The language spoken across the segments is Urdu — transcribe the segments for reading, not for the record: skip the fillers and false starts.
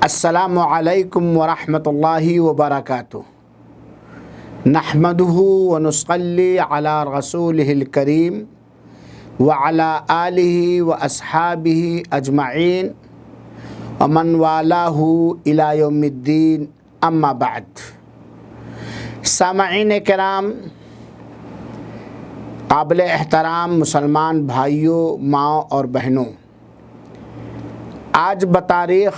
السلام علیکم ورحمۃ اللہ وبرکاتہ۔ نحمدہ ونصلی علی رسولہ الکریم وعلی آلہ واصحابہ اجمعین ومن والاہ الی یوم الدین، اما بعد۔ سامعین کرام، قابل احترام مسلمان بھائیوں، ماؤں اور بہنوں، آج بتاریخ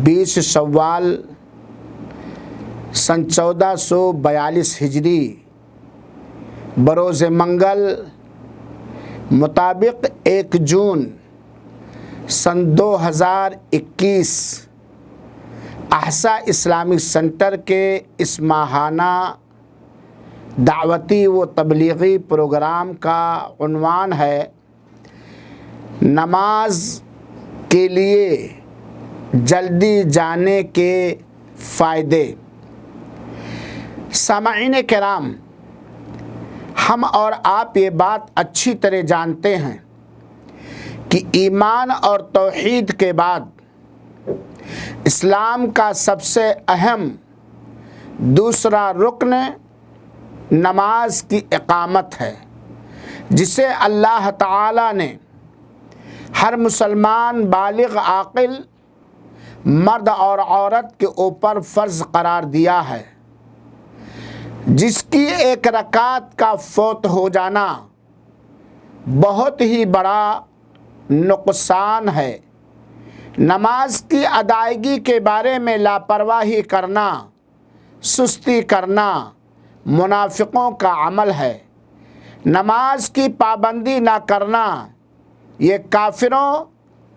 20 شوال سن 1442 ہجری بروز منگل مطابق 1 جون سن 2021 احسا اسلامک سینٹر کے اس ماہانہ دعوتی و تبلیغی پروگرام کا عنوان ہے نماز کے لیے جلدی جانے کے فائدے۔ سامعین کرام، ہم اور آپ یہ بات اچھی طرح جانتے ہیں کہ ایمان اور توحید کے بعد اسلام کا سب سے اہم دوسرا رکن نماز کی اقامت ہے، جسے اللہ تعالیٰ نے ہر مسلمان بالغ عاقل مرد اور عورت کے اوپر فرض قرار دیا ہے، جس کی ایک رکعت کا فوت ہو جانا بہت ہی بڑا نقصان ہے۔ نماز کی ادائیگی کے بارے میں لاپرواہی کرنا، سستی کرنا منافقوں کا عمل ہے۔ نماز کی پابندی نہ کرنا یہ کافروں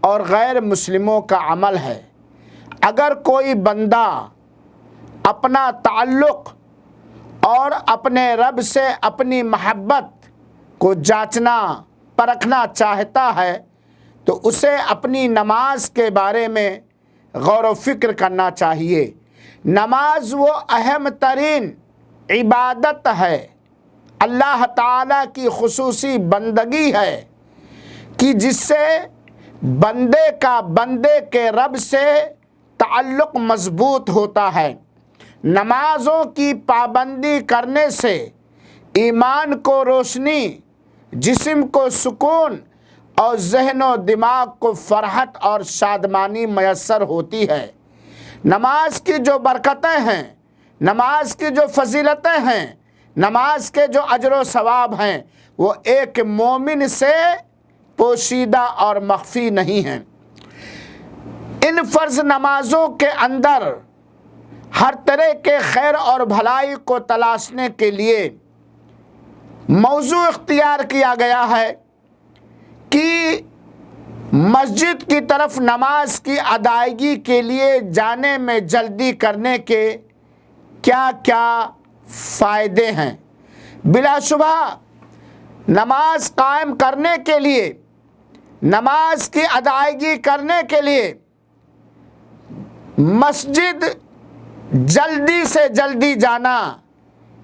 اور غیر مسلموں کا عمل ہے۔ اگر کوئی بندہ اپنا تعلق اور اپنے رب سے اپنی محبت کو جانچنا پرکھنا چاہتا ہے تو اسے اپنی نماز کے بارے میں غور و فکر کرنا چاہیے۔ نماز وہ اہم ترین عبادت ہے، اللہ تعالیٰ کی خصوصی بندگی ہے کہ جس سے بندے کا بندے کے رب سے تعلق مضبوط ہوتا ہے۔ نمازوں کی پابندی کرنے سے ایمان کو روشنی، جسم کو سکون اور ذہن و دماغ کو فرحت اور شادمانی میسر ہوتی ہے۔ نماز کی جو برکتیں ہیں، نماز کی جو فضیلتیں ہیں، نماز کے جو اجر و ثواب ہیں، وہ ایک مومن سے پوشیدہ اور مخفی نہیں ہیں۔ ان فرض نمازوں کے اندر ہر طرح کے خیر اور بھلائی کو تلاشنے کے لیے موضوع اختیار کیا گیا ہے کہ مسجد کی طرف نماز کی ادائیگی کے لیے جانے میں جلدی کرنے کے کیا کیا فائدے ہیں۔ بلا شبہ نماز قائم کرنے کے لیے، نماز کی ادائیگی کرنے کے لیے مسجد جلدی سے جلدی جانا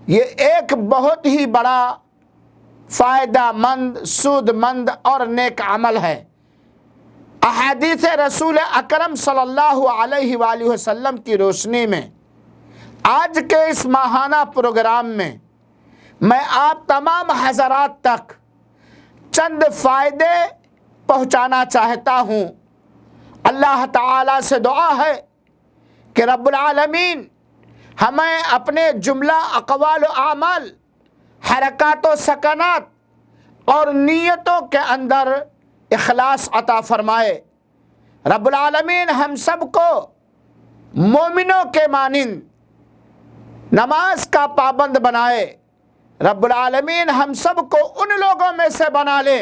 یہ ایک بہت ہی بڑا فائدہ مند، سود مند اور نیک عمل ہے۔ احادیث رسول اکرم صلی اللہ علیہ وآلہ وسلم کی روشنی میں آج کے اس ماہانہ پروگرام میں آپ تمام حضرات تک چند فائدے پہنچانا چاہتا ہوں۔ اللہ تعالیٰ سے دعا ہے کہ رب العالمین ہمیں اپنے جملہ اقوال و اعمال، حرکات و سکنات اور نیتوں کے اندر اخلاص عطا فرمائے۔ رب العالمین ہم سب کو مومنوں کے مانند نماز کا پابند بنائے۔ رب العالمین ہم سب کو ان لوگوں میں سے بنا لے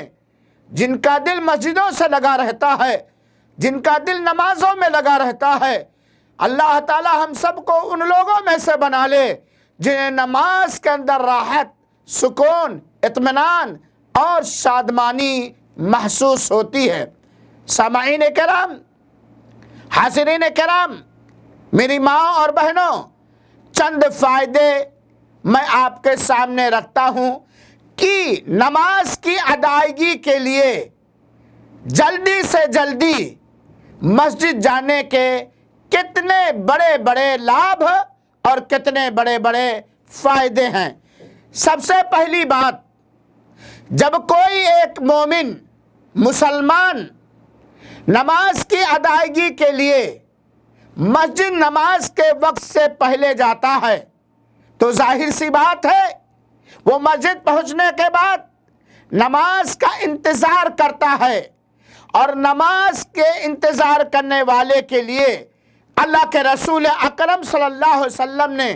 جن کا دل مسجدوں سے لگا رہتا ہے، جن کا دل نمازوں میں لگا رہتا ہے۔ اللہ تعالی ہم سب کو ان لوگوں میں سے بنا لے جنہیں نماز کے اندر راحت، سکون، اطمینان اور شادمانی محسوس ہوتی ہے۔ سامعین کرام، حاضرین کرام، میری ماں اور بہنوں، چند فائدے میں آپ کے سامنے رکھتا ہوں کہ نماز کی ادائیگی کے لیے جلدی سے جلدی مسجد جانے کے کتنے بڑے بڑے لابھ اور کتنے بڑے بڑے فائدے ہیں۔ سب سے پہلی بات، جب کوئی ایک مومن مسلمان نماز کی ادائیگی کے لیے مسجد نماز کے وقت سے پہلے جاتا ہے تو ظاہر سی بات ہے وہ مسجد پہنچنے کے بعد نماز کا انتظار کرتا ہے، اور نماز کے انتظار کرنے والے کے لیے اللہ کے رسول اکرم صلی اللہ علیہ وسلم نے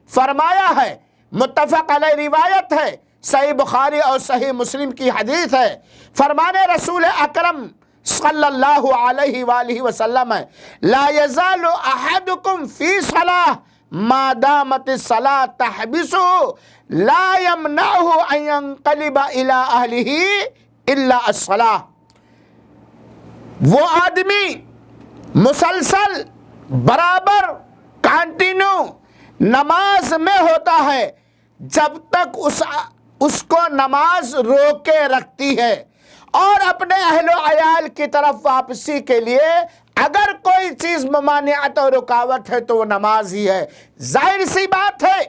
فرمایا ہے، متفق علیہ روایت ہے، صحیح بخاری اور صحیح مسلم کی حدیث ہے، فرمانے رسول اکرم صلی اللہ علیہ وآلہ وسلم ہے، لا یزال احدکم فی صلاۃ ما دامت الصلاۃ تحبسه لا يمنعه ان ينقلب الى اهله الا الصلاۃ۔ وہ آدمی مسلسل برابر کانٹینیو نماز میں ہوتا ہے جب تک اس کو نماز روکے رکھتی ہے، اور اپنے اہل و عیال کی طرف واپسی کے لیے اگر کوئی چیز ممانعت اور رکاوٹ ہے تو وہ نماز ہی ہے۔ ظاہر سی بات ہے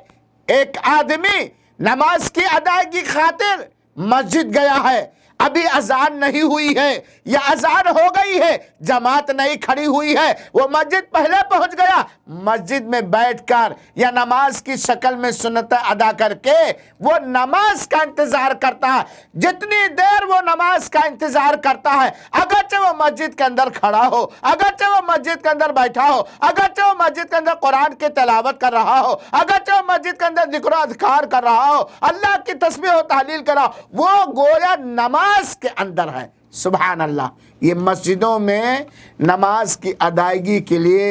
ایک آدمی نماز کی ادائیگی خاطر مسجد گیا ہے، ابھی اذان نہیں ہوئی ہے یا اذان ہو گئی ہے، جماعت نہیں کھڑی ہوئی ہے، وہ مسجد پہلے پہنچ گیا، مسجد میں بیٹھ کر یا نماز کی شکل میں سنتیں ادا کر کے وہ نماز کا انتظار کرتا ہے۔ جتنی دیر وہ نماز کا انتظار کرتا ہے، اگرچہ وہ مسجد کے اندر کھڑا ہو، اگرچہ وہ مسجد کے اندر بیٹھا ہو، اگرچہ وہ مسجد کے اندر قرآن کی تلاوت کر رہا ہو، اگرچہ وہ مسجد کے اندر ذکر و اذکار کر رہا ہو، اللہ کی تسبیح و تحلیل کر رہا ہو، وہ گویا نماز کے اندر ہے۔ سبحان اللہ، یہ مسجدوں میں نماز کی ادائیگی کے لیے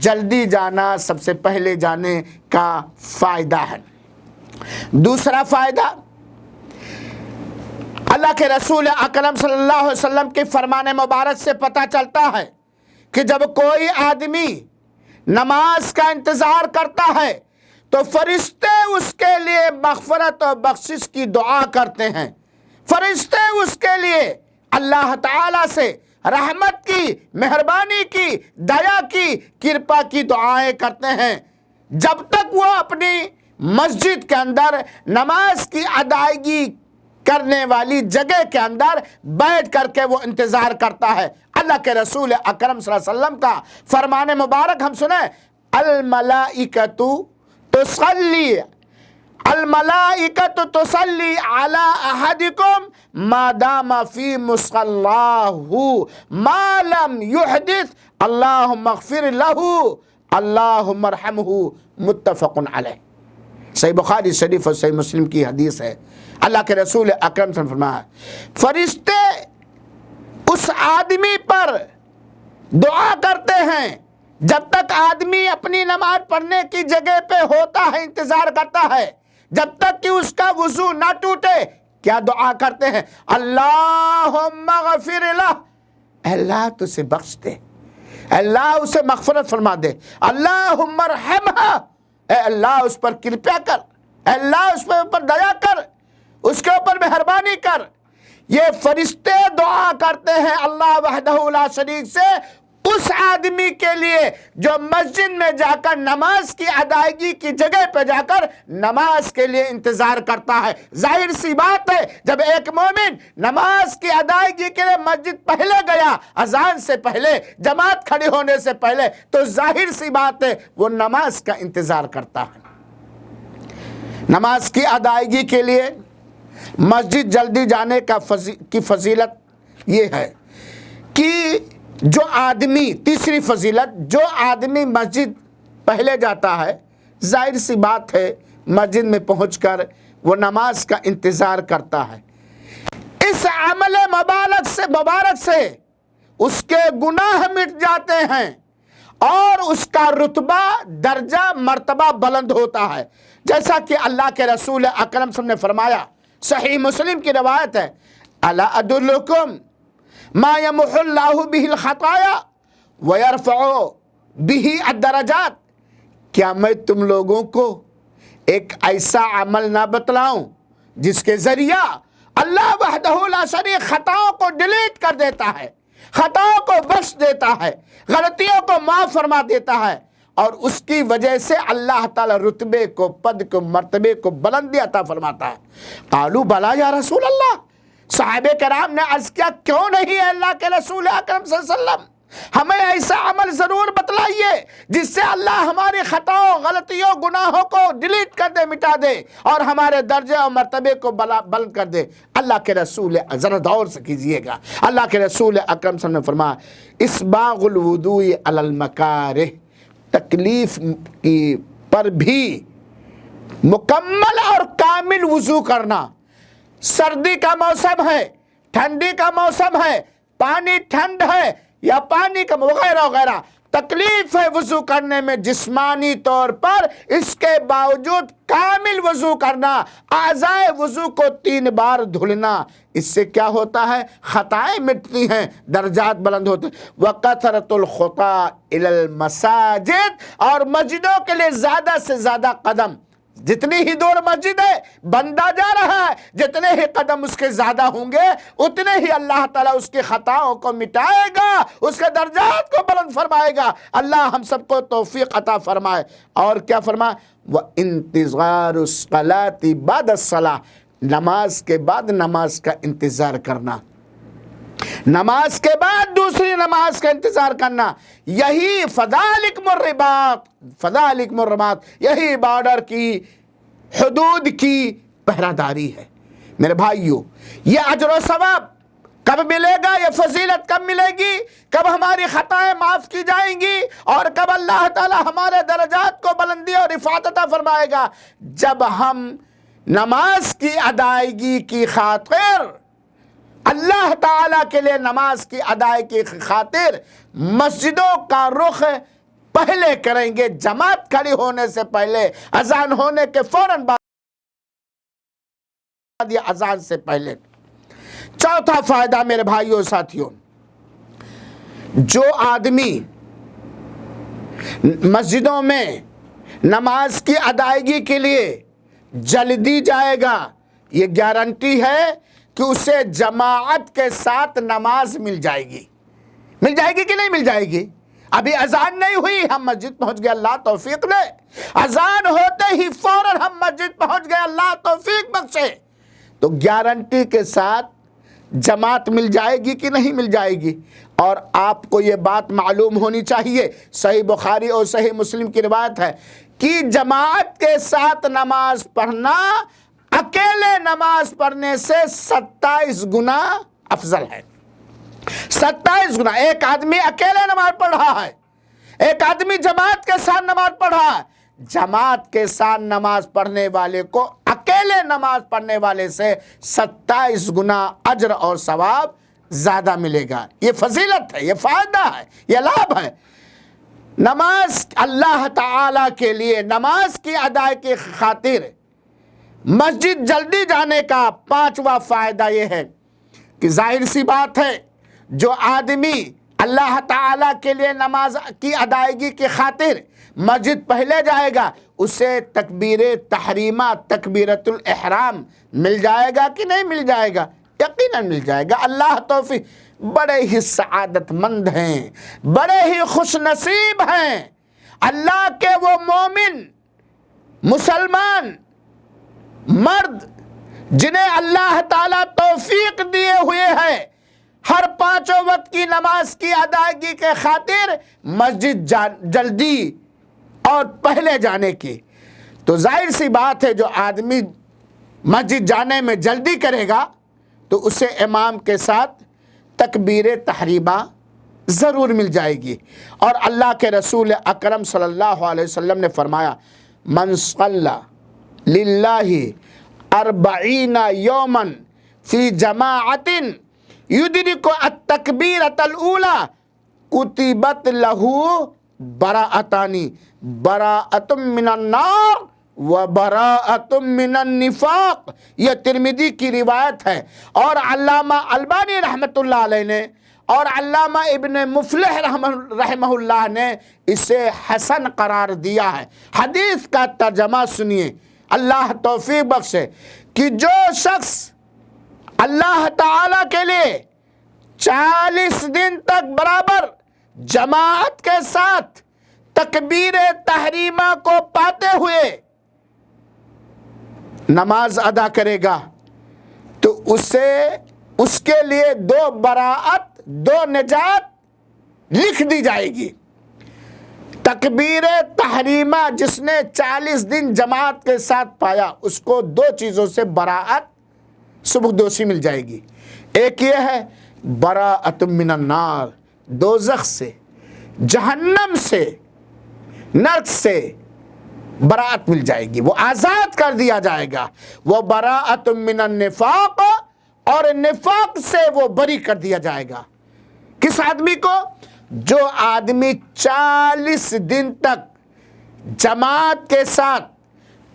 جلدی جانا سب سے پہلے جانے کا فائدہ ہے۔ دوسرا فائدہ، اللہ کے رسول اکرم صلی اللہ علیہ وسلم کے فرمان مبارک سے پتہ چلتا ہے کہ جب کوئی آدمی نماز کا انتظار کرتا ہے تو فرشتے اس کے لیے مغفرت اور بخشش کی دعا کرتے ہیں، فرشتے اس کے لیے اللہ تعالیٰ سے رحمت کی، مہربانی کی، دیا کی، کرپا کی دعائیں کرتے ہیں، جب تک وہ اپنی مسجد کے اندر نماز کی ادائیگی کرنے والی جگہ کے اندر بیٹھ کر کے وہ انتظار کرتا ہے۔ اللہ کے رسول اکرم صلی اللہ علیہ وسلم کا فرمان مبارک ہم سنیں، الملائکۃ تصلی الملائکۃ تصلی علی احدکم ما دام فی مصلاہ ما لم یحدث اللہم اغفر لہ اللہم ارحمہ، متفق علیہ۔ صحیح بخاری شریف اور صحیح مسلم کی حدیث ہے۔ اللہ کے رسول اکرم صلی اللہ علیہ وسلم نے فرمایا، فرشتے اس آدمی پر دعا کرتے ہیں جب تک آدمی اپنی نماز پڑھنے کی جگہ پہ ہوتا ہے، انتظار کرتا ہے، جب تک کہ اس کا وضو نہ ٹوٹے، کیا دعا کرتے ہیں؟ اللہم اغفر لہ، اللہ تو اسے بخش دے، اللہ اسے مغفرت فرما دے، اللہم ارحمہ، اے اللہ اس پر کرپا کر، اے اللہ اس پر اوپر دیا کر، اس کے اوپر مہربانی کر۔ یہ فرشتے دعا کرتے ہیں اللہ وحدہ لا شریک سے اس آدمی کے لیے جو مسجد میں جا کر نماز کی ادائیگی کی جگہ پہ جا کر نماز کے لیے انتظار کرتا ہے۔ ظاہر سی بات ہے جب ایک مومن نماز کی ادائیگی کے لیے مسجد پہلے گیا، اذان سے پہلے، جماعت کھڑی ہونے سے پہلے، تو ظاہر سی بات ہے وہ نماز کا انتظار کرتا ہے۔ نماز کی ادائیگی کے لیے مسجد جلدی جانے کی فضیلت یہ ہے کہ جو آدمی، تیسری فضیلت، جو آدمی مسجد پہلے جاتا ہے، ظاہر سی بات ہے مسجد میں پہنچ کر وہ نماز کا انتظار کرتا ہے، اس عمل مبارک سے اس کے گناہ مٹ جاتے ہیں اور اس کا رتبہ، درجہ، مرتبہ بلند ہوتا ہے، جیسا کہ اللہ کے رسول اکرم صلی اللہ علیہ وسلم نے فرمایا، صحیح مسلم کی روایت ہے، الا ادلکم ما یمحو اللہ بہ الخطایا ویرفع بہ الدرجات، کیا میں تم لوگوں کو ایک ایسا عمل نہ بتلاؤں جس کے ذریعہ اللہ وحدہ لا شریک خطاؤں کو ڈیلیٹ کر دیتا ہے، خطاؤں کو بخش دیتا ہے، غلطیوں کو معاف فرما دیتا ہے، اور اس کی وجہ سے اللہ تعالی رتبے کو، پد کو، مرتبے کو بلندی عطا فرماتا ہے۔ قالوا بلا یا رسول اللہ، صحابہ کرام نے عرض کیا کیوں نہیں ہے اللہ کے رسول اکرم صلی اللہ علیہ وسلم، ہمیں ایسا عمل ضرور بتلائیے جس سے اللہ ہماری خطاؤں، غلطیوں، گناہوں کو ڈیلیٹ کر دے، مٹا دے، اور ہمارے درجے اور مرتبے کو بلند کر دے۔ اللہ کے رسول، ذرا غور سے کیجئے گا، اللہ کے رسول اکرم صلی اللہ علیہ وسلم نے فرمایا اسباغ الوضوء علی المکارہ، تکلیف کی پر بھی مکمل اور کامل وضو کرنا۔ سردی کا موسم ہے، ٹھنڈی کا موسم ہے، پانی ٹھنڈ ہے یا پانی کا وغیرہ وغیرہ، تکلیف ہے وضو کرنے میں جسمانی طور پر، اس کے باوجود کامل وضو کرنا، اعضائے وضو کو 3 بار دھلنا، اس سے کیا ہوتا ہے؟ خطائیں مٹتی ہیں، درجات بلند ہوتے ہیں۔ وَقَثْرَةُ الْخُطَىٰ إِلَى الْمَسَاجِدِ، اور مسجدوں کے لیے زیادہ سے زیادہ قدم، جتنی ہی دور مسجد ہے بندہ جا رہا ہے، جتنے ہی قدم اس کے زیادہ ہوں گے اتنے ہی اللہ تعالیٰ اس کی خطاؤں کو مٹائے گا، اس کے درجات کو بلند فرمائے گا۔ اللہ ہم سب کو توفیق عطا فرمائے۔ اور کیا فرمائے؟ وَإِنْتِظَارُ الصَّلَاةِ بَعْدَ الصَّلَاةِ، نماز کے بعد نماز کا انتظار کرنا، نماز کے بعد دوسری نماز کا انتظار کرنا، یہی فذالکم الرباط، فذالکم الرباط، یہی بارڈر کی، حدود کی پہراداری ہے۔ میرے بھائیو، یہ اجر و ثواب کب ملے گا؟ یہ فضیلت کب ملے گی؟ کب ہماری خطائیں معاف کی جائیں گی؟ اور کب اللہ تعالی ہمارے درجات کو بلندی اور رفعت عطا فرمائے گا؟ جب ہم نماز کی ادائیگی کی خاطر، اللہ تعالیٰ کے لیے نماز کی ادائیگی کی خاطر مسجدوں کا رخ پہلے کریں گے، جماعت کھڑی ہونے سے پہلے، اذان ہونے کے فوراً بعد یا اذان سے پہلے۔ چوتھا فائدہ میرے بھائیوں ساتھیوں، جو آدمی مسجدوں میں نماز کی ادائیگی کے لیے جلدی جائے گا، یہ گارنٹی ہے کہ اسے جماعت کے ساتھ نماز مل جائے گی۔ مل جائے گی کہ نہیں مل جائے گی؟ ابھی اذان نہیں ہوئی، ہم مسجد پہنچ گئے، اللہ توفیق دے۔ اذان ہوتے ہی فوراً ہم مسجد پہنچ گئے، اللہ توفیق بخشے، تو گارنٹی کے ساتھ جماعت مل جائے گی کہ نہیں مل جائے گی؟ اور آپ کو یہ بات معلوم ہونی چاہیے، صحیح بخاری اور صحیح مسلم کی روایت ہے کہ جماعت کے ساتھ نماز پڑھنا اکیلے نماز پڑھنے سے 27 گنا افضل ہے۔ 27 گنا۔ ایک آدمی اکیلے نماز پڑھ رہا ہے، ایک آدمی جماعت کے ساتھ نماز پڑھ رہا ہے، جماعت کے ساتھ نماز پڑھنے والے کو اکیلے نماز پڑھنے والے سے 27 گنا اجر اور ثواب زیادہ ملے گا۔ یہ فضیلت ہے، یہ فائدہ ہے، یہ لابھ ہے۔ نماز اللہ تعالی کے لیے، نماز کی ادائیگی کی خاطر مسجد جلدی جانے کا 5واں فائدہ یہ ہے کہ ظاہر سی بات ہے، جو آدمی اللہ تعالیٰ کے لیے نماز کی ادائیگی کی خاطر مسجد پہلے جائے گا، اسے تکبیر تحریمہ، تکبیرۃ الاحرام مل جائے گا کہ نہیں مل جائے گا؟ یقیناً مل جائے گا۔ اللہ توفیق، بڑے ہی سعادت مند ہیں، بڑے ہی خوش نصیب ہیں اللہ کے وہ مومن مسلمان مرد جنہیں اللہ تعالیٰ توفیق دیے ہوئے ہیں ہر 5 وقت کی نماز کی ادائیگی کے خاطر مسجد جلدی اور پہلے جانے کی۔ تو ظاہر سی بات ہے، جو آدمی مسجد جانے میں جلدی کرے گا تو اسے امام کے ساتھ تکبیر تحریمہ ضرور مل جائے گی۔ اور اللہ کے رسول اکرم صلی اللہ علیہ وسلم نے فرمایا، من صلی للہ 40 یوما فی جماعت یدرک التکبیرۃ الاولی کتبت لہ براءتان، براءۃ من النار و براءۃ من النفاق۔ یہ ترمذی کی روایت ہے، اور علامہ البانی رحمۃ اللہ علیہ نے اور علامہ ابن مفلح رحمہ اللہ نے اسے حسن قرار دیا ہے۔ حدیث کا ترجمہ سنیے، اللہ توفیق بخشے، کہ جو شخص اللہ تعالیٰ کے لیے 40 دن تک برابر جماعت کے ساتھ تکبیر تحریمہ کو پاتے ہوئے نماز ادا کرے گا تو اس کے لیے 2 براءت 2 نجات لکھ دی جائے گی۔ تکبیر تحریمہ جس نے 40 دن جماعت کے ساتھ پایا اس کو 2 چیزوں سے براءت سبکدوشی مل جائے گی۔ ایک یہ ہے براءت من النار، دوزخ سے، جہنم سے، نرک سے براءت مل جائے گی، وہ آزاد کر دیا جائے گا۔ وہ براءت من النفاق، اور نفاق سے وہ بری کر دیا جائے گا۔ کس آدمی کو؟ جو آدمی 40 دن تک جماعت کے ساتھ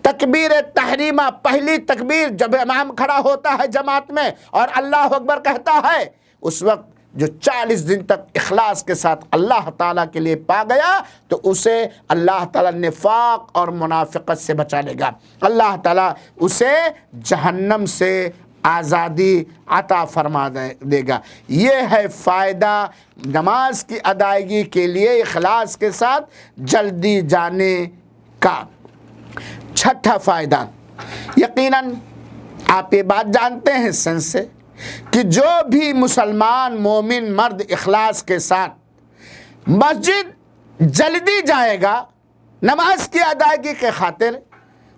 تکبیر تحریمہ، پہلی تکبیر جب امام کھڑا ہوتا ہے جماعت میں اور اللہ اکبر کہتا ہے، اس وقت جو 40 دن تک اخلاص کے ساتھ اللہ تعالیٰ کے لیے پا گیا تو اسے اللہ تعالیٰ نفاق اور منافقت سے بچا لے گا، اللہ تعالیٰ اسے جہنم سے آزادی عطا فرما دے گا۔ یہ ہے فائدہ نماز کی ادائیگی کے لیے اخلاص کے ساتھ جلدی جانے کا۔ چھٹا فائدہ، یقیناً آپ یہ بات جانتے ہیں سنس سے کہ جو بھی مسلمان مومن مرد اخلاص کے ساتھ مسجد جلدی جائے گا نماز کی ادائیگی کے خاطر،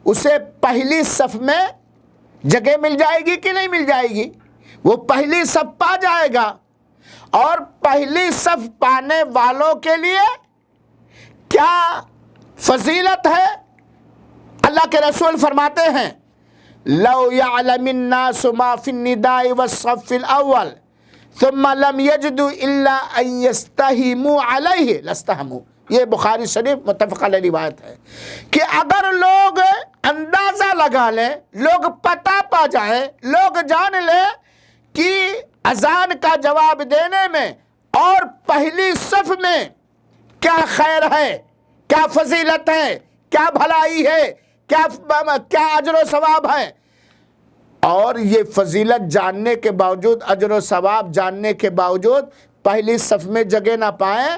اسے پہلی صف میں جگہ مل جائے گی کہ نہیں مل جائے گی؟ وہ پہلی صف پا جائے گا، اور پہلی صف پانے والوں کے لیے کیا فضیلت ہے؟ اللہ کے رسول فرماتے ہیں لو يعلم الناس ما في النداء والصف الاول ثم لم يجدوا الا ان يستهموا عليه لاستهموا، یہ بخاری شریف متفق علیہ روایت ہے کہ اگر لوگ اندازہ لگا لیں، لوگ پتہ پا جائیں، لوگ جان لیں کہ اذان کا جواب دینے میں اور پہلی صف میں کیا خیر ہے، کیا فضیلت ہے، کیا بھلائی ہے، کیا اجر و ثواب ہے، اور یہ فضیلت جاننے کے باوجود، اجر و ثواب جاننے کے باوجود پہلی صف میں جگہ نہ پائیں،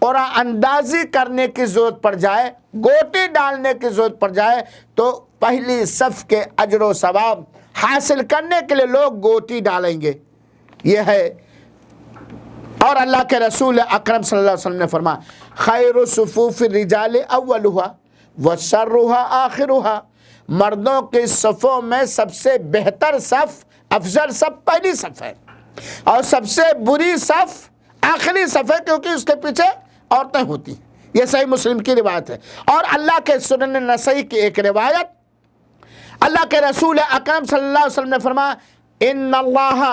اور اندازی کرنے کی ضرورت پڑ جائے، گوٹی ڈالنے کی ضرورت پڑ جائے تو پہلی صف کے اجر و ثواب حاصل کرنے کے لیے لوگ گوٹی ڈالیں گے۔ یہ ہے، اور اللہ کے رسول اکرم صلی اللہ علیہ وسلم نے فرمایا خیر صفوف الرجال اولها وشرها آخرها، مردوں کے صفوں میں سب سے بہتر صف، افضل صف پہلی صف ہے، اور سب سے بری صف آخری صف ہے، کیونکہ اس کے پیچھے عورتیں ہوتی ہیں۔ یہ صحیح مسلم کی روایت ہے۔ اور اللہ کے سنن نسائی کی ایک روایت، اللہ کے رسول اکرم صلی اللہ علیہ وسلم نے فرمایا ان اللہ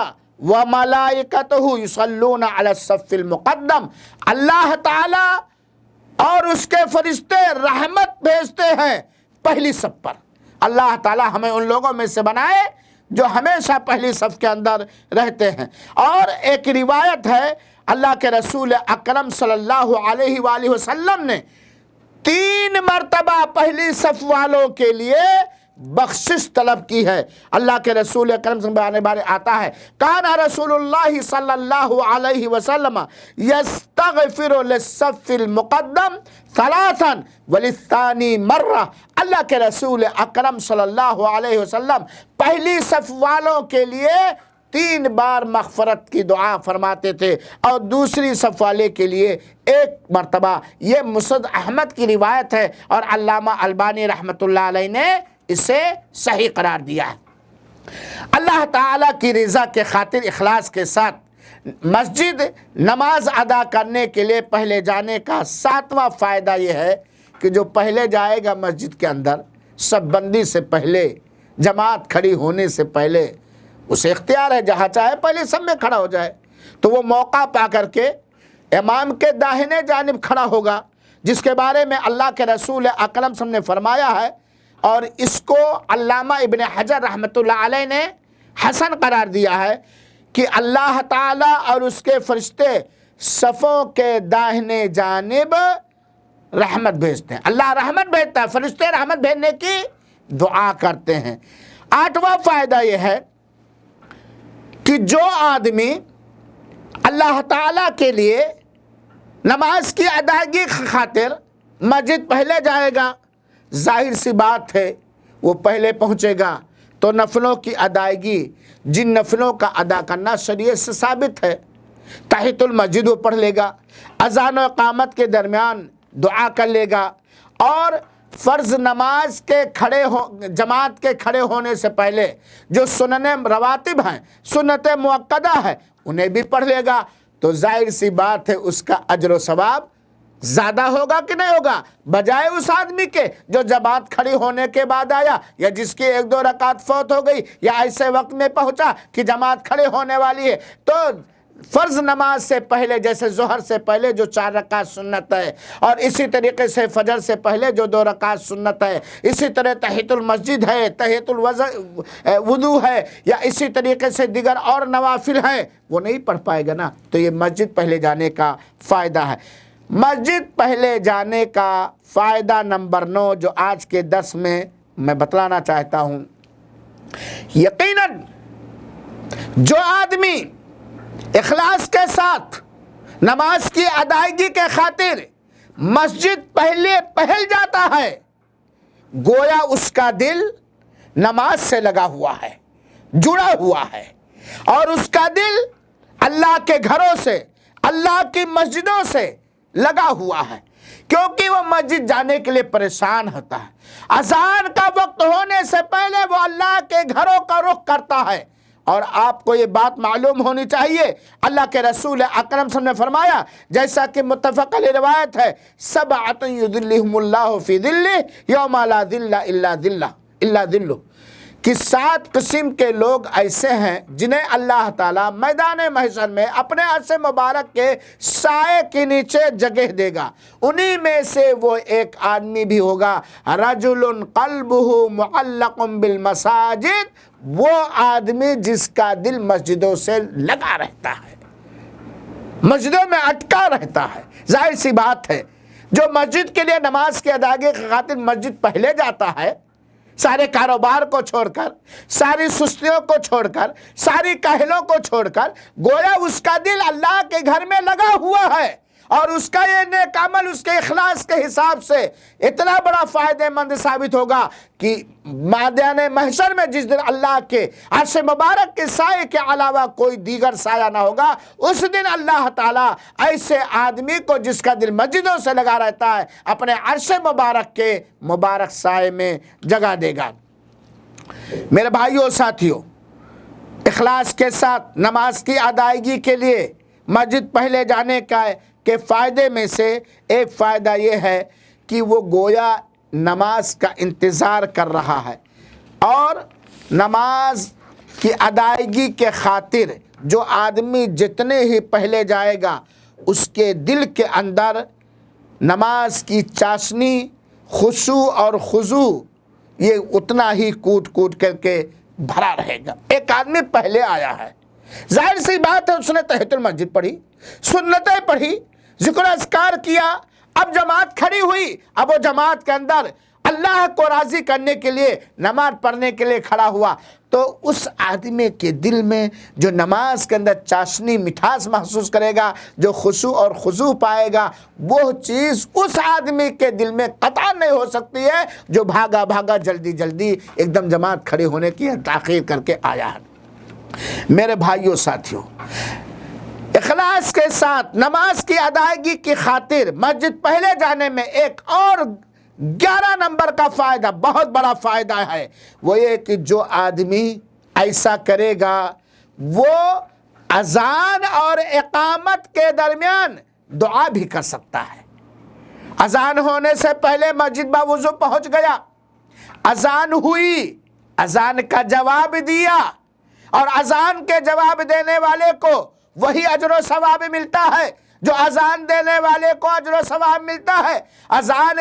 وملائکتہ یصلون علی الصف المقدم، اللہ تعالی اور اس کے فرشتے رحمت بھیجتے ہیں پہلی صف پر۔ اللہ تعالی ہمیں ان لوگوں میں سے بنائے جو ہمیشہ پہلی صف کے اندر رہتے ہیں۔ اور ایک روایت ہے اللہ کے رسول اکرم صلی اللہ علیہ وآلہ وسلم نے 3 مرتبہ پہلی صف والوں کے لیے بخشش طلب کی ہے۔ اللہ کے رسول اکرم صلی اللہ علیہ وسلم بارے آتا ہے کان رسول اللہ صلی اللہ علیہ وسلم یستغفر للصف المقدم 3 وللثانی مرہ، اللہ کے رسول اکرم صلی اللہ علیہ وسلم پہلی صف والوں کے لیے 3 بار مغفرت کی دعا فرماتے تھے، اور دوسری صف والے کے لیے 1 مرتبہ۔ یہ مسند احمد کی روایت ہے، اور علامہ البانی رحمۃ اللہ علیہ نے اسے صحیح قرار دیا ہے۔ اللہ تعالیٰ کی رضا کے خاطر اخلاص کے ساتھ مسجد نماز ادا کرنے کے لیے پہلے جانے کا 7واں فائدہ یہ ہے کہ جو پہلے جائے گا مسجد کے اندر سب بندی سے پہلے، جماعت کھڑی ہونے سے پہلے، اسے اختیار ہے جہاں چاہے پہلے سب میں کھڑا ہو جائے، تو وہ موقع پا کر کے امام کے داہنے جانب کھڑا ہوگا، جس کے بارے میں اللہ کے رسول اکرم صلی اللہ علیہ وسلم نے فرمایا ہے، اور اس کو علامہ ابن حجر رحمۃ اللہ علیہ نے حسن قرار دیا ہے کہ اللہ تعالیٰ اور اس کے فرشتے صفوں کے داہنے جانب رحمت بھیجتے ہیں۔ اللہ رحمت بھیجتا ہے، فرشتے رحمت بھیجنے کی دعا کرتے ہیں۔ 8واں فائدہ یہ ہے کہ جو آدمی اللہ تعالیٰ کے لیے نماز کی ادائیگی کی خاطر مسجد پہلے جائے گا، ظاہر سی بات ہے وہ پہلے پہنچے گا تو نفلوں کی ادائیگی، جن نفلوں کا ادا کرنا شریعت سے ثابت ہے، تحیۃ المسجد وہ پڑھ لے گا، اذان و اقامت کے درمیان دعا کر لے گا، اور فرض نماز کے جماعت کے کھڑے ہونے سے پہلے جو سنن رواتب ہیں، سنت مؤکدہ ہے، انہیں بھی پڑھ لے گا، تو ظاہر سی بات ہے اس کا اجر و ثواب زیادہ ہوگا کہ نہیں ہوگا، بجائے اس آدمی کے جو جماعت کھڑی ہونے کے بعد آیا، یا جس کی 1-2 رکعت فوت ہو گئی، یا ایسے وقت میں پہنچا کہ جماعت کھڑے ہونے والی ہے، تو فرض نماز سے پہلے جیسے ظہر سے پہلے جو 4 رکعت سنت ہے، اور اسی طریقے سے فجر سے پہلے جو 2 رکعت سنت ہے، اسی طرح تحیۃ المسجد ہے، تحیۃ الوضو ہے، یا اسی طریقے سے دیگر اور نوافل ہیں، وہ نہیں پڑھ پائے گا نا، تو یہ مسجد پہلے جانے کا فائدہ ہے۔ مسجد پہلے جانے کا فائدہ نمبر 9 جو آج کے درس میں بتلانا چاہتا ہوں، یقیناً جو آدمی اخلاص کے ساتھ نماز کی ادائیگی کے خاطر مسجد پہل جاتا ہے، گویا اس کا دل نماز سے لگا ہوا ہے، جڑا ہوا ہے، اور اس کا دل اللہ کے گھروں سے، اللہ کی مسجدوں سے لگا ہوا ہے، کیونکہ وہ مسجد جانے کے لیے پریشان ہوتا ہے، اذان کا وقت ہونے سے پہلے وہ اللہ کے گھروں کا رخ کرتا ہے۔ اور آپ کو یہ بات معلوم ہونی چاہیے، اللہ کے رسول اکرم صلی اللہ علیہ وسلم نے فرمایا، جیسا کہ متفق علیہ روایت ہے، سبعۃ یظلھم اللہ فی ظلہ یوم لا ظل الا ظلہ، کہ 7 قسم کے لوگ ایسے ہیں جنہیں اللہ تعالیٰ میدان محشر میں اپنے عرش مبارک کے سائے کے نیچے جگہ دے گا، انہی میں سے وہ ایک آدمی بھی ہوگا، رجل قلبہ معلق بالمساجد، وہ آدمی جس کا دل مسجدوں سے لگا رہتا ہے، مسجدوں میں اٹکا رہتا ہے۔ ظاہر سی بات ہے جو مسجد کے لیے نماز کی ادائیگی کی خاطر مسجد پہلے جاتا ہے، سارے کاروبار کو چھوڑ کر، ساری سستیوں کو چھوڑ کر، ساری کاہلوں کو چھوڑ کر، گویا اس کا دل اللہ کے گھر میں لگا ہوا ہے، اور اس کا یہ نیک عمل اس کے اخلاص کے حساب سے اتنا بڑا فائدہ مند ثابت ہوگا کہ میدان محشر میں جس دن اللہ کے عرش مبارک کے سائے کے علاوہ کوئی دیگر سایہ نہ ہوگا، اس دن اللہ تعالیٰ ایسے آدمی کو جس کا دل مسجدوں سے لگا رہتا ہے اپنے عرش مبارک کے مبارک سائے میں جگہ دے گا۔ میرے بھائیوں ساتھیوں، اخلاص کے ساتھ نماز کی ادائیگی کے لیے مسجد پہلے جانے کے فائدے میں سے ایک فائدہ یہ ہے کہ وہ گویا نماز کا انتظار کر رہا ہے، اور نماز کی ادائیگی کے خاطر جو آدمی جتنے ہی پہلے جائے گا اس کے دل کے اندر نماز کی چاشنی، خشوع اور خضوع یہ اتنا ہی کوٹ کر کے بھرا رہے گا۔ ایک آدمی پہلے آیا ہے، ظاہر سی بات ہے اس نے تحیۃ المسجد پڑھی، سنتیں پڑھی، ذکر اذکار کیا، اب جماعت کھڑی ہوئی، اب وہ جماعت کے اندر اللہ کو راضی کرنے کے لیے نماز پڑھنے کے لیے کھڑا ہوا، تو اس آدمی کے دل میں جو نماز کے اندر چاشنی مٹھاس محسوس کرے گا، جو خشوع اور خضوع پائے گا، وہ چیز اس آدمی کے دل میں قطعا نہیں ہو سکتی ہے جو بھاگا جلدی ایک دم جماعت کھڑے ہونے کی تاخیر کر کے آیا ہے۔ میرے بھائیوں ساتھیوں، اخلاص کے ساتھ نماز کی ادائیگی کی خاطر مسجد پہلے جانے میں ایک اور 11 نمبر کا فائدہ، بہت بڑا فائدہ ہے، وہ یہ کہ جو آدمی ایسا کرے گا وہ اذان اور اقامت کے درمیان دعا بھی کر سکتا ہے۔ اذان ہونے سے پہلے مسجد باوضو پہنچ گیا، اذان ہوئی، اذان کا جواب دیا، اور اذان کے جواب دینے والے کو وہی اجر و ثواب ملتا ہے جو اذان دینے والے کو اجر و ثواب ملتا ہے۔ اذان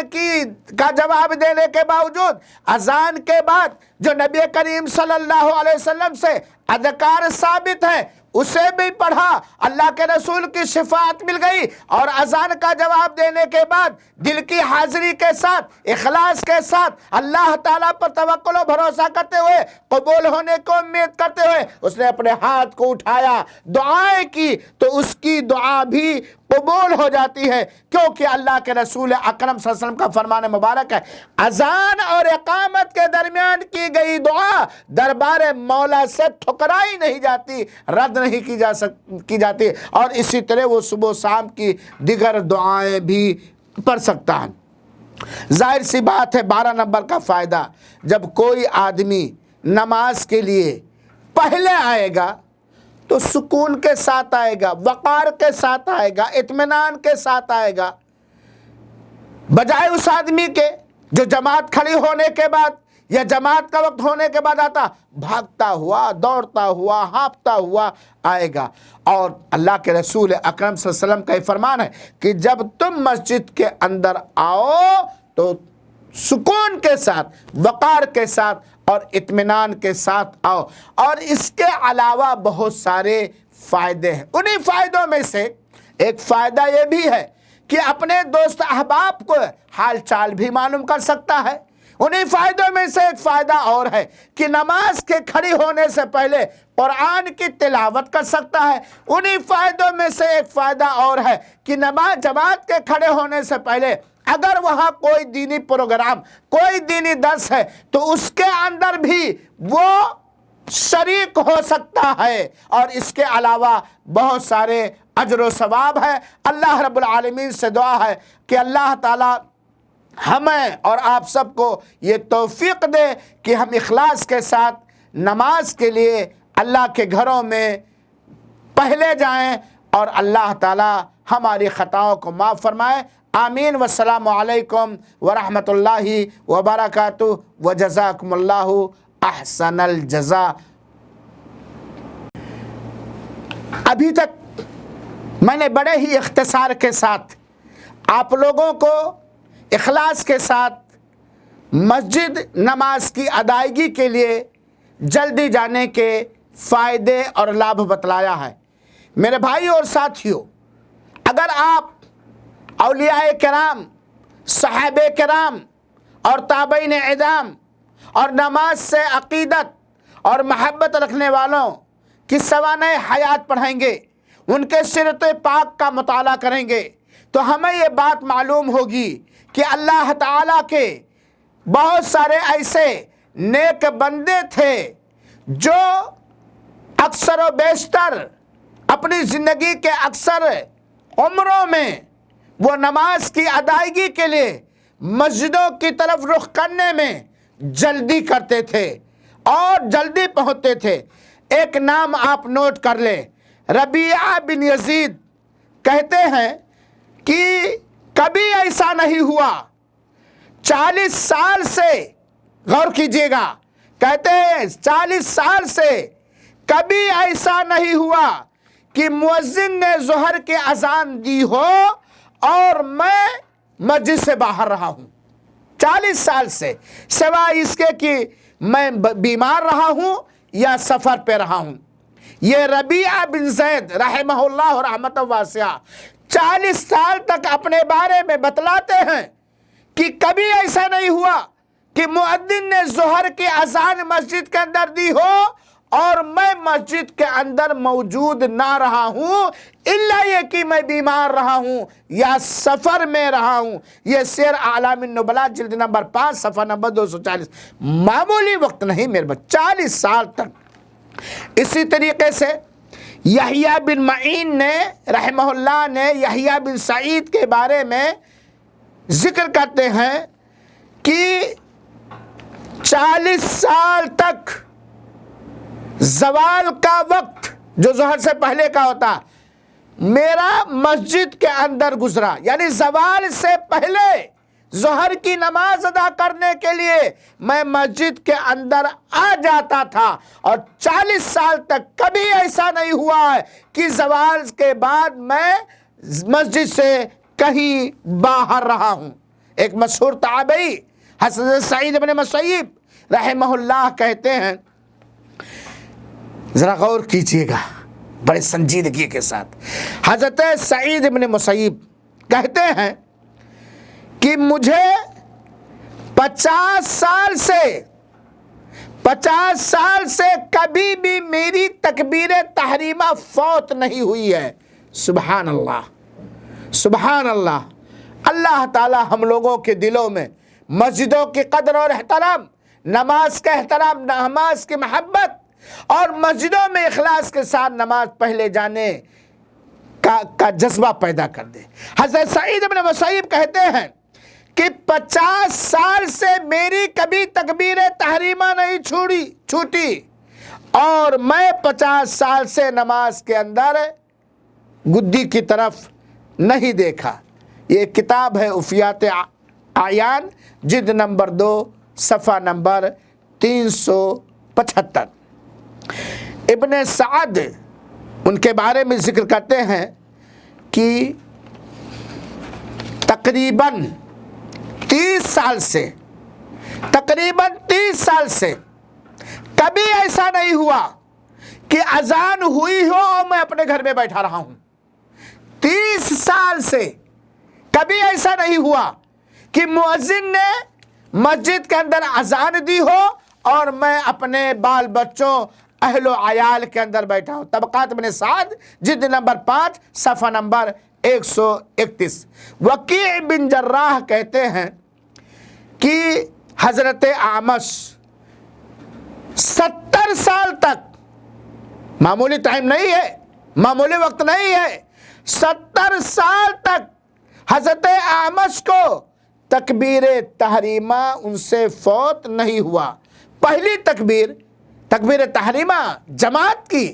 کا جواب دینے کے باوجود اذان کے بعد جو نبی کریم صلی اللہ علیہ وسلم سے اذکار ثابت ہے اسے بھی پڑھا، اللہ کے رسول کی شفاعت مل گئی، اور اذان کا جواب دینے کے بعد دل کی حاضری کے ساتھ، اخلاص کے ساتھ، اللہ تعالیٰ پر توکل و بھروسہ کرتے ہوئے، قبول ہونے کو امید کرتے ہوئے اس نے اپنے ہاتھ کو اٹھایا، دعائیں کی، تو اس کی دعا بھی قبول ہو جاتی ہے، کیونکہ اللہ کے رسول اکرم صلی اللہ علیہ وسلم کا فرمان مبارک ہے، اذان اور اقامت کے درمیان کی گئی دعا دربار مولا سے ٹھکرائی نہیں جاتی، رد نہیں کی جاتی، اور اسی طرح وہ صبح و شام کی دیگر دعائیں بھی پڑھ سکتا ہے۔ ظاہر سی بات ہے 12 نمبر کا فائدہ، جب کوئی آدمی نماز کے لیے پہلے آئے گا تو سکون کے ساتھ آئے گا، وقار کے ساتھ آئے گا، اطمینان کے ساتھ آئے گا، بجائے اس آدمی کے جو جماعت کھڑی ہونے کے بعد یا جماعت کا وقت ہونے کے بعد آتا، بھاگتا ہوا، دوڑتا ہوا، ہانپتا ہوا آئے گا۔ اور اللہ کے رسول اکرم صلی اللہ علیہ وسلم کا یہ فرمان ہے کہ جب تم مسجد کے اندر آؤ تو سکون کے ساتھ، وقار کے ساتھ اور اطمینان کے ساتھ آؤ۔ اور اس کے علاوہ بہت سارے فائدے ہیں، انہی فائدوں میں سے ایک فائدہ یہ بھی ہے کہ اپنے دوست احباب کو حال چال بھی معلوم کر سکتا ہے۔ انہی فائدوں میں سے ایک فائدہ اور ہے کہ نماز کے کھڑی ہونے سے پہلے قرآن کی تلاوت کر سکتا ہے۔ انہی فائدوں میں سے ایک فائدہ اور ہے کہ جماعت کے کھڑے ہونے سے پہلے اگر وہاں کوئی دینی پروگرام، کوئی دینی درس ہے تو اس کے اندر بھی وہ شریک ہو سکتا ہے، اور اس کے علاوہ بہت سارے اجر و ثواب ہے۔ اللہ رب العالمین سے دعا ہے کہ اللہ تعالی ہمیں اور آپ سب کو یہ توفیق دے کہ ہم اخلاص کے ساتھ نماز کے لیے اللہ کے گھروں میں پہلے جائیں، اور اللہ تعالی ہماری خطاؤں کو معاف فرمائے۔ آمین۔ والسلام علیکم ورحمۃ اللہ وبرکاتہ، وجزاکم اللہ احسن الجزا۔ ابھی تک میں نے بڑے ہی اختصار کے ساتھ آپ لوگوں کو اخلاص کے ساتھ مسجد نماز کی ادائیگی کے لیے جلدی جانے کے فائدے اور لابھ بتلایا ہے۔ میرے بھائی اور ساتھیوں، اگر آپ اولیاء کرام، صحابہ کرام اور تابعین اعظام اور نماز سے عقیدت اور محبت رکھنے والوں کی سوانح حیات پڑھیں گے، ان کے سیرت پاک کا مطالعہ کریں گے، تو ہمیں یہ بات معلوم ہوگی کہ اللہ تعالیٰ کے بہت سارے ایسے نیک بندے تھے جو اکثر و بیشتر اپنی زندگی کے اکثر عمروں میں وہ نماز کی ادائیگی کے لیے مسجدوں کی طرف رخ کرنے میں جلدی کرتے تھے اور جلدی پہنچتے تھے۔ ایک نام آپ نوٹ کر لیں، ربیعہ بن یزید کہتے ہیں کہ کبھی ایسا نہیں ہوا 40 سال سے، غور کیجئے گا، کہتے ہیں 40 سال سے کبھی ایسا نہیں ہوا کہ مؤذن نے ظہر کی اذان دی ہو اور میں مسجد سے باہر رہا ہوں۔ 40 سال سے، سوائے اس کے کہ میں بیمار رہا ہوں یا سفر پہ رہا ہوں۔ یہ ربیعہ بن زید رحمہ اللہ رحمت واسعہ 40 سال تک اپنے بارے میں بتلاتے ہیں کہ کبھی ایسا نہیں ہوا کہ مؤذن نے ظہر کی اذان مسجد کے اندر دی ہو اور میں مسجد کے اندر موجود نہ رہا ہوں، الا یہ کہ میں بیمار رہا ہوں یا سفر میں رہا ہوں۔ یہ سیر اعلام النبلاء جلد نمبر 5 صفحہ نمبر 240۔ معمولی وقت نہیں میرے بھائی، 40 سال تک۔ اسی طریقے سے یحییٰ بن معین نے رحمہ اللہ نے یحییٰ بن سعید کے بارے میں ذکر کرتے ہیں کہ 40 سال تک زوال کا وقت جو ظہر سے پہلے کا ہوتا میرا مسجد کے اندر گزرا، یعنی زوال سے پہلے ظہر کی نماز ادا کرنے کے لیے میں مسجد کے اندر آ جاتا تھا، اور 40 سال تک کبھی ایسا نہیں ہوا ہے کہ زوال کے بعد میں مسجد سے کہیں باہر رہا ہوں۔ ایک مشہور تابعی حضرت سعید بن مسیب رحمہ اللہ کہتے ہیں، ذرا غور کیجئے گا، بڑے سنجیدگی کے ساتھ۔ حضرت سعید بن مسیب کہتے ہیں کہ مجھے 50 سال سے کبھی بھی میری تکبیر تحریمہ فوت نہیں ہوئی ہے۔ سبحان اللہ، سبحان اللہ۔ اللہ تعالی ہم لوگوں کے دلوں میں مسجدوں کی قدر اور احترام، نماز کا احترام، نماز کی محبت اور مسجدوں میں اخلاص کے ساتھ نماز پڑھے جانے کا جذبہ پیدا کر دے۔ حضرت سعید بن مسیب کہتے ہیں کہ 50 سال سے میری کبھی تکبیر تحریمہ نہیں چھوٹی اور میں 50 سال سے نماز کے اندر گدی کی طرف نہیں دیکھا۔ یہ کتاب ہے وفیات اعیان، جلد نمبر 2، صفحہ نمبر 375۔ ابن سعد ان کے بارے میں ذکر کرتے ہیں کہ تقریباً 30 سال سے کبھی ایسا نہیں ہوا کہ اذان ہوئی ہو اور میں اپنے گھر میں بیٹھا رہا ہوں۔ 30 سال سے کبھی ایسا نہیں ہوا کہ مؤذن نے مسجد کے اندر اذان دی ہو اور میں اپنے بال بچوں، اہل و عیال کے اندر بیٹھا ہوں۔ طبقات ابن سعد، جلد نمبر 5، صفحہ نمبر 131۔ وکیع بن جراح کہتے ہیں کہ حضرت اعمش 70 سال تک، معمولی ٹائم نہیں ہے، معمولی وقت نہیں ہے، 70 سال تک حضرت اعمش کو تکبیر تحریمہ ان سے فوت نہیں ہوا۔ پہلی تکبیر تحریمہ جماعت کی،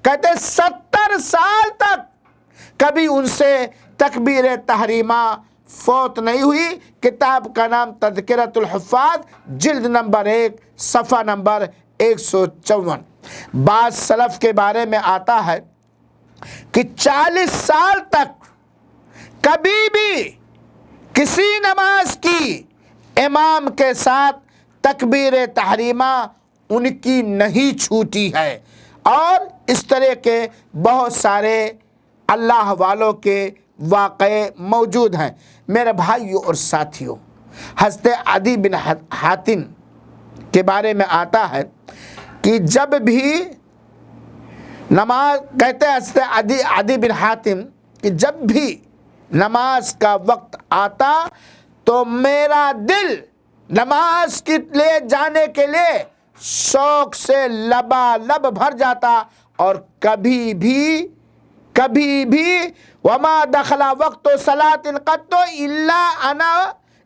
کہتے 70 سال تک کبھی ان سے تکبیر تحریمہ فوت نہیں ہوئی۔ کتاب کا نام تذکرۃ الحفاظ، جلد نمبر 1، صفحہ نمبر 154۔ بعض سلف کے بارے میں آتا ہے کہ 40 سال تک کبھی بھی کسی نماز کی امام کے ساتھ تکبیر تحریمہ ان کی نہیں چھوٹی ہے، اور اس طرح کے بہت سارے اللہ والوں کے واقعے موجود ہیں۔ میرے بھائیوں اور ساتھیوں، حضرت عدی بن حاتم کے بارے میں آتا ہے کہ جب بھی نماز، کہتے ہیں حضرت عدی بن حاتم کہ جب بھی نماز کا وقت آتا تو میرا دل نماز کے لیے جانے کے لیے شوق سے لبالب بھر جاتا، اور کبھی بھی وما دخل وقت صلاۃ قط الا انا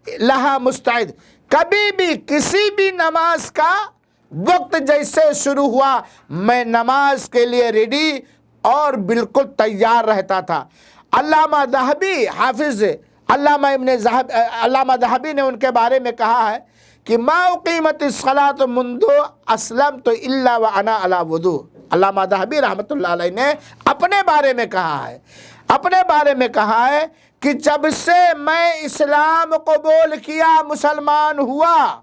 لها مستعد، کبھی بھی کسی بھی نماز کا وقت جیسے شروع ہوا میں نماز کے لیے ریڈی اور بالکل تیار رہتا تھا۔ علامہ ذہبی، حافظ علامہ ذہبی نے ان کے بارے میں کہا ہے کہ ما اقیمت الصلاۃ منذ اسلمت الا وانا علی وضوء۔ علامہ ذہبی رحمۃ اللہ علیہ نے اپنے بارے میں کہا ہے کہ جب سے میں اسلام قبول کیا، مسلمان ہوا،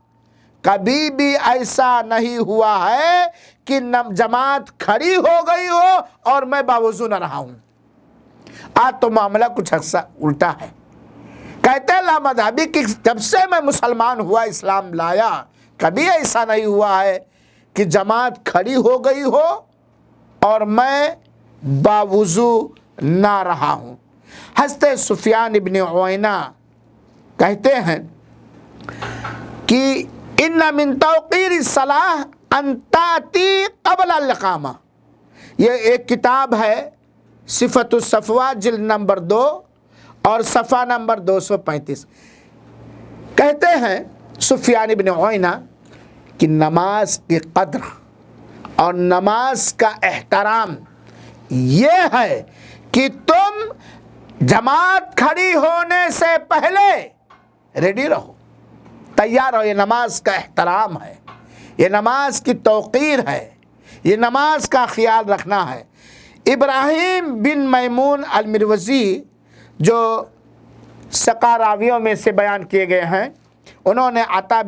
کبھی بھی ایسا نہیں ہوا ہے کہ جماعت کھڑی ہو گئی ہو اور میں باوضو نہ رہا ہوں۔ آج تو معاملہ کچھ الٹا ہے۔ کہتے ہیں علامہ ذہبی کہ جب سے میں مسلمان ہوا، اسلام لایا، کبھی ایسا نہیں ہوا ہے کہ جماعت کھڑی ہو گئی ہو اور میں باوضو نہ رہا ہوں۔ حضرت سفیان بن عیینہ کہتے ہیں کہ ان من توقیر الصلاۃ ان تاتی قبل الاقامہ۔ یہ ایک کتاب ہے صفت الصفوہ، جلد نمبر 2 اور صفحہ نمبر 235۔ کہتے ہیں سفیان بن عیینہ کہ نماز کی قدر اور نماز کا احترام یہ ہے کہ تم جماعت کھڑی ہونے سے پہلے ریڈی رہو، تیار ہو۔ یہ نماز کا احترام ہے، یہ نماز کی توقیر ہے، یہ نماز کا خیال رکھنا ہے۔ ابراہیم بن میمون المروزی جو ثقہ راویوں میں سے بیان کیے گئے ہیں، انہوں نے عطا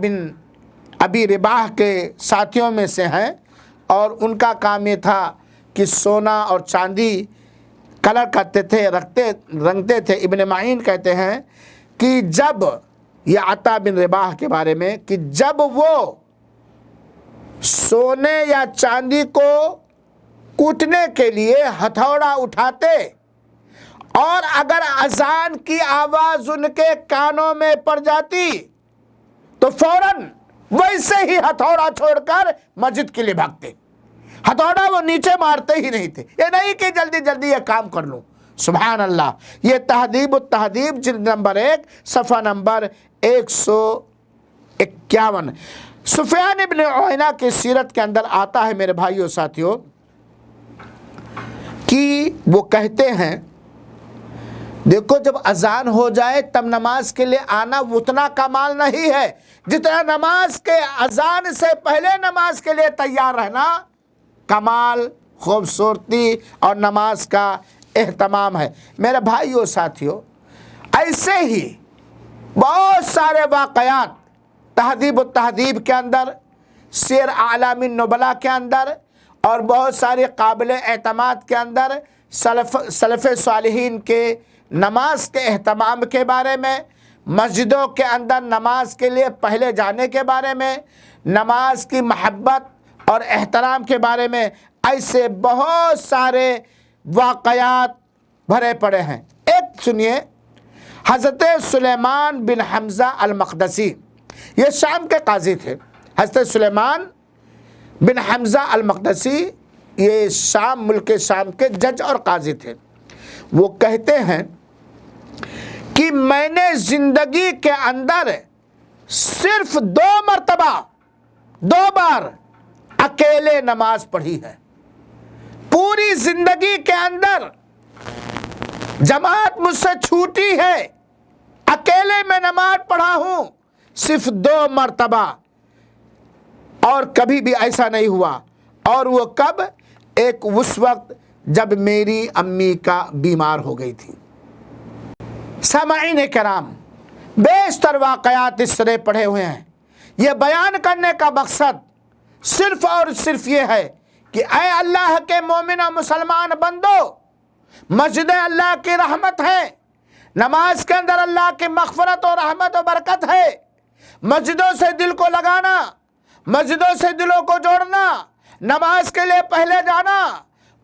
بن ابی رباح کے ساتھیوں میں سے ہیں، اور ان کا کام یہ تھا کہ سونا اور چاندی کلر کرتے تھے، رنگتے تھے۔ ابن معین کہتے ہیں کہ جب یہ عطا بن رباح کے بارے میں کہ جب وہ سونے یا چاندی کو کوٹنے کے لیے ہتھوڑا اٹھاتے اور اگر اذان کی آواز ان کے کانوں میں پڑ جاتی تو فوراً ویسے ہی ہتھوڑا چھوڑ کر مسجد کے لیے بھاگتے۔ ہتھوڑا وہ نیچے مارتے ہی نہیں تھے، یہ نہیں کہ جلدی جلدی یہ کام کر لوں۔ سبحان اللہ۔ یہ تہذیب التہذیب جلد نمبر 1 صفحہ نمبر 151۔ سفیان ابن عیینہ کی سیرت کے اندر آتا ہے میرے بھائیو ساتھیو کہ وہ کہتے ہیں دیکھو جب اذان ہو جائے تب نماز کے لیے آنا اتنا کمال نہیں ہے جتنا نماز کے اذان سے پہلے نماز کے لیے تیار رہنا کمال، خوبصورتی اور نماز کا اہتمام ہے۔ میرے بھائیو ساتھیو، ایسے ہی بہت سارے واقعات تہذیب التہذیب کے اندر، سیر اعلام النبلاء کے اندر اور بہت سارے قابل اعتماد کے اندر سلف صالحین کے نماز کے اہتمام کے بارے میں، مسجدوں کے اندر نماز کے لیے پہلے جانے کے بارے میں، نماز کی محبت اور احترام کے بارے میں ایسے بہت سارے واقعات بھرے پڑے ہیں۔ ایک سنیے، حضرت سلیمان بن حمزہ المقدسی، یہ شام کے قاضی تھے۔ حضرت سلیمان بن حمزہ المقدسی یہ شام، ملک شام کے جج اور قاضی تھے۔ وہ کہتے ہیں کہ میں نے زندگی کے اندر صرف 2 مرتبہ 2 بار اکیلے نماز پڑھی ہے۔ پوری زندگی کے اندر جماعت مجھ سے چھوٹی ہے، اکیلے میں نماز پڑھا ہوں صرف 2 مرتبہ، اور کبھی بھی ایسا نہیں ہوا۔ اور وہ کب؟ ایک اس وقت جب میری امی کا بیمار ہو گئی تھی۔ سامعین کرام، بیشتر واقعات اس طرح پڑھے ہوئے ہیں۔ یہ بیان کرنے کا مقصد صرف اور صرف یہ ہے کہ اے اللہ کے مومن و مسلمان بندو، مسجد اللہ کی رحمت ہے، نماز کے اندر اللہ کی مغفرت اور رحمت و برکت ہے۔ مسجدوں سے دل کو لگانا، مسجدوں سے دلوں کو جوڑنا، نماز کے لیے پہلے جانا،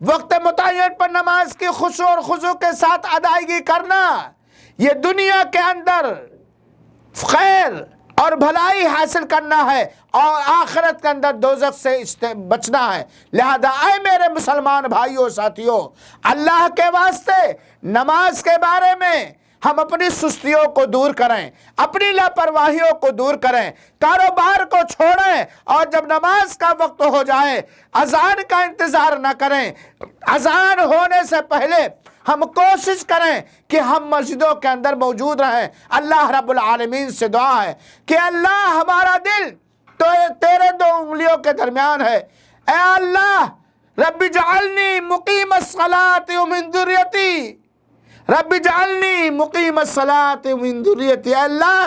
وقت متعین پر نماز کی خشوع اور خضوع کے ساتھ ادائیگی کرنا، یہ دنیا کے اندر خیر اور بھلائی حاصل کرنا ہے اور آخرت کے اندر دوزخ سے بچنا ہے۔ لہذا اے میرے مسلمان بھائیوں ساتھیوں، اللہ کے واسطے نماز کے بارے میں ہم اپنی سستیوں کو دور کریں، اپنی لاپرواہیوں کو دور کریں، کاروبار کو چھوڑیں، اور جب نماز کا وقت ہو جائے اذان کا انتظار نہ کریں۔ اذان ہونے سے پہلے ہم کوشش کریں کہ ہم مسجدوں کے اندر موجود رہیں۔ اللہ رب العالمین سے دعا ہے کہ اللہ ہمارا دل تو تیرے 2 انگلیوں کے درمیان ہے۔ اے اللہ، رب اجعلنی مقیم الصلاۃ ومن ذریتی، رب اجعلنی مقیم الصلاۃ ومن ذریتی۔ اے اللہ،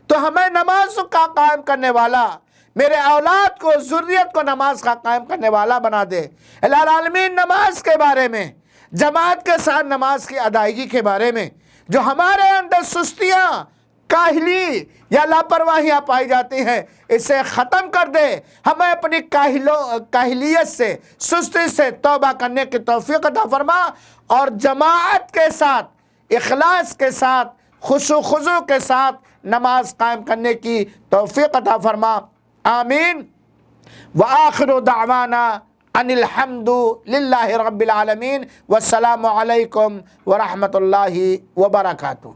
تو ہمیں نماز کا قائم کرنے والا، میرے اولاد کو، ذریت کو نماز کا قائم کرنے والا بنا دے۔ اللہ العالمین، نماز کے بارے میں، جماعت کے ساتھ نماز کی ادائیگی کے بارے میں جو ہمارے اندر سستیاں، کاہلی یا لاپرواہیاں پائی جاتی ہیں، اسے ختم کر دے۔ ہمیں اپنی کاہلیت سے، سستی سے توبہ کرنے کی توفیق عطا فرما، اور جماعت کے ساتھ، اخلاص کے ساتھ، خشوع و خضوع کے ساتھ نماز قائم کرنے کی توفیق عطا فرما۔ آمین۔ وآخر دعوانا ان الحمد للہ رب العالمین، والسلام علیکم ورحمۃ اللہ وبرکاتہ۔